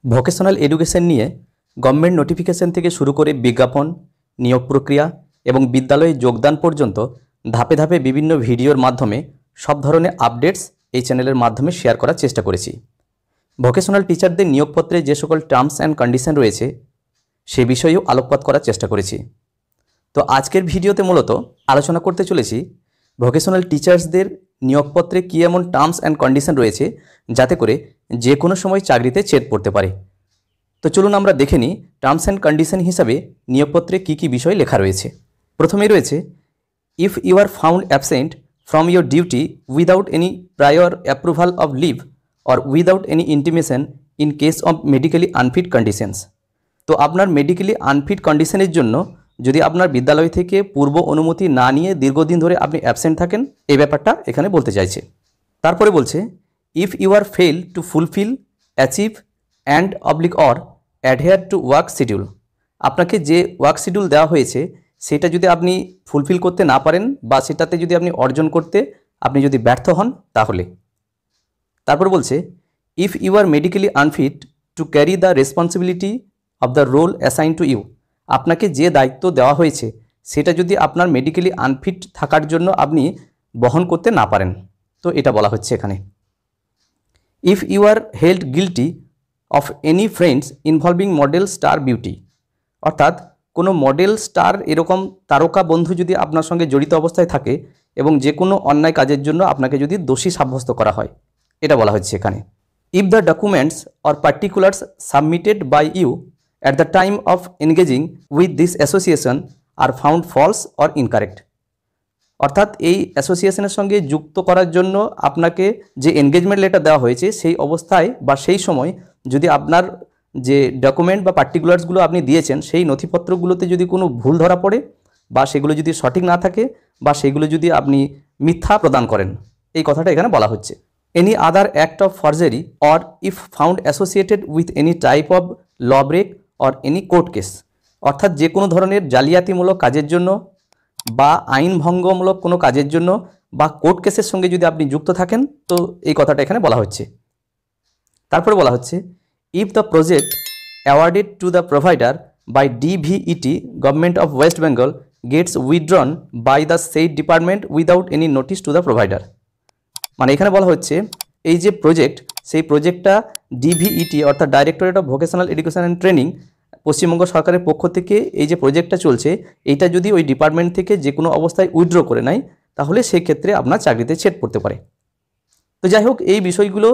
Vocational education নিয়ে government notification থেকে শুরু করে বিজ্ঞাপন, নিয়োগ প্রক্রিয়া এবং বিদ্যালয়ে যোগদান পর্যন্ত ধাপে ধাপে বিভিন্ন ভিডিওর মাধ্যমে সব ধরনের আপডেটস এই চ্যানেলের মাধ্যমে শেয়ার করার চেষ্টা করেছি। ভোকেশনাল টিচারদের নিয়োগপত্রে যে সকল টার্মস অ্যান্ড কন্ডিশন রয়েছে সে বিষয়েও আলোকপাত করার চেষ্টা করেছি। তো আজকের ভিডিওতে মূলত আলোচনা করতে চলেছি ভোকেশনাল টিচার্সদের নিয়োগপত্রে কী এমন টার্মস অ্যান্ড কন্ডিশন রয়েছে যাতে করে যে কোনো সময় চাকরিতে ছেদ পড়তে পারে। তো চলুন আমরা দেখে নিই টার্মস অ্যান্ড কন্ডিশন হিসাবে নিয়োগপত্রে কী কী বিষয় লেখা রয়েছে। প্রথমেই রয়েছে, if you are found absent from your duty without any prior approval of leave or without any intimation in case of medically unfit conditions. তো আপনার মেডিকেলি আনফিট কন্ডিশনের জন্য যদি আপনার বিদ্যালয় থেকে পূর্ব অনুমতি না নিয়ে দীর্ঘদিন ধরে আপনি অ্যাবসেন্ট থাকেন, এই ব্যাপারটা এখানে বলতে চাইছে। তারপরে বলছে, if you are fail to fulfil, achieve and oblige or adhere to work schedule. আপনাকে যে ওয়ার্ক শিডিউল দেওয়া হয়েছে সেটা যদি আপনি ফুলফিল করতে না পারেন বা সেটাতে যদি আপনি অর্জন করতে আপনি যদি ব্যর্থ হন তাহলে। তারপর বলছে, if you are medically unfit to carry the responsibility of the role assign to you. আপনাকে যে দায়িত্ব দেওয়া হয়েছে সেটা যদি আপনার মেডিকেলি আনফিট থাকার জন্য আপনি বহন করতে না পারেন, তো এটা বলা হচ্ছে এখানে। If you are held guilty of any friends involving model star beauty. অর্থাৎ কোনো মডেল স্টার এরকম তারকা বন্ধু যদি আপনার সঙ্গে জড়িত অবস্থায় থাকে এবং যে কোনো অন্যায় কাজের জন্য আপনাকে যদি দোষী সাব্যস্ত করা হয়, এটা বলা হচ্ছে এখানে। If the documents or particulars submitted by you at the time of engaging with this association are found false or incorrect। অর্থাৎ এই অ্যাসোসিয়েশনের সঙ্গে যুক্ত করার জন্য আপনাকে যে এনগেজমেন্ট লেটার দেওয়া হয়েছে সেই অবস্থায় বা সেই সময় যদি আপনার যে ডকুমেন্ট বা পার্টিকুলার্সগুলো আপনি দিয়েছেন সেই নথিপত্রগুলোতে যদি কোনো ভুল ধরা পড়ে বা সেগুলো যদি সঠিক না থাকে বা সেগুলো যদি আপনি মিথ্যা প্রদান করেন, এই কথাটা এখানে বলা হচ্ছে। Any other act of forgery or if found associated with any type of law break or any court case. অর্থাৎ যে কোনো ধরনের জালিয়াতিমূলক কাজের জন্য বা আইন ভঙ্গমূলক কোনো কাজের জন্য বা কোর্ট কেসের সঙ্গে যদি আপনি যুক্ত থাকেন, তো এই কথাটা এখানে বলা হচ্ছে। তারপরে বলা হচ্ছে, if the project awarded to the provider by DVET government of West Bengal gets withdrawn by the said department without any notice to the provider. মানে এখানে বলা হচ্ছে এই যে প্রজেক্ট, সেই প্রজেক্টটা DVET অর্থাৎ directorate of vocational education and training Paschimbanga সরকারের পক্ষ থেকে এই যে প্রজেক্টটা চলছে এইটা যদি ওই ডিপার্টমেন্ট থেকে যে কোনো অবস্থায় উইথড্র করে নেয় তাহলে সেক্ষেত্রে আপনার চাকরিতে ছেদ পড়তে পারে। তো যাই হোক, এই বিষয়গুলো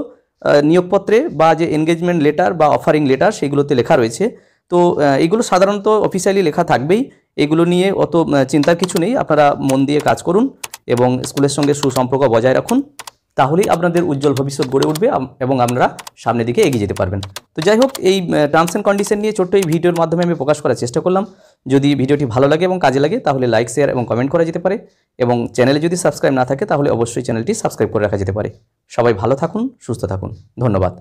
নিয়োগপত্রে বা যে এনগেজমেন্ট লেটার বা অফারিং লেটার সেগুলোতে লেখা রয়েছে। তো এগুলো সাধারণত অফিসিয়ালি লেখা থাকবেই, এগুলো নিয়ে অত চিন্তার কিছু নেই। আপনারা মন দিয়ে কাজ করুন এবং স্কুলের সঙ্গে সুসম্পর্ক বজায় রাখুন, তাহলেই আপনাদের উজ্জ্বল ভবিষ্যৎ গড়ে উঠবে এবং আপনারা সামনের দিকে এগিয়ে যেতে পারবেন। তো যাই হোক, এই টার্মস অ্যান্ড কন্ডিশন নিয়ে ছোট্ট এই ভিডিওর মাধ্যমে আমি প্রকাশ করার চেষ্টা করলাম। যদি ভিডিওটি ভালো লাগে এবং কাজে লাগে তাহলে লাইক, শেয়ার এবং কমেন্ট করা যেতে পারে এবং চ্যানেলে যদি সাবস্ক্রাইব না থাকে তাহলে অবশ্যই চ্যানেলটি সাবস্ক্রাইব করে রাখা যেতে পারে। সবাই ভালো থাকুন, সুস্থ থাকুন, ধন্যবাদ।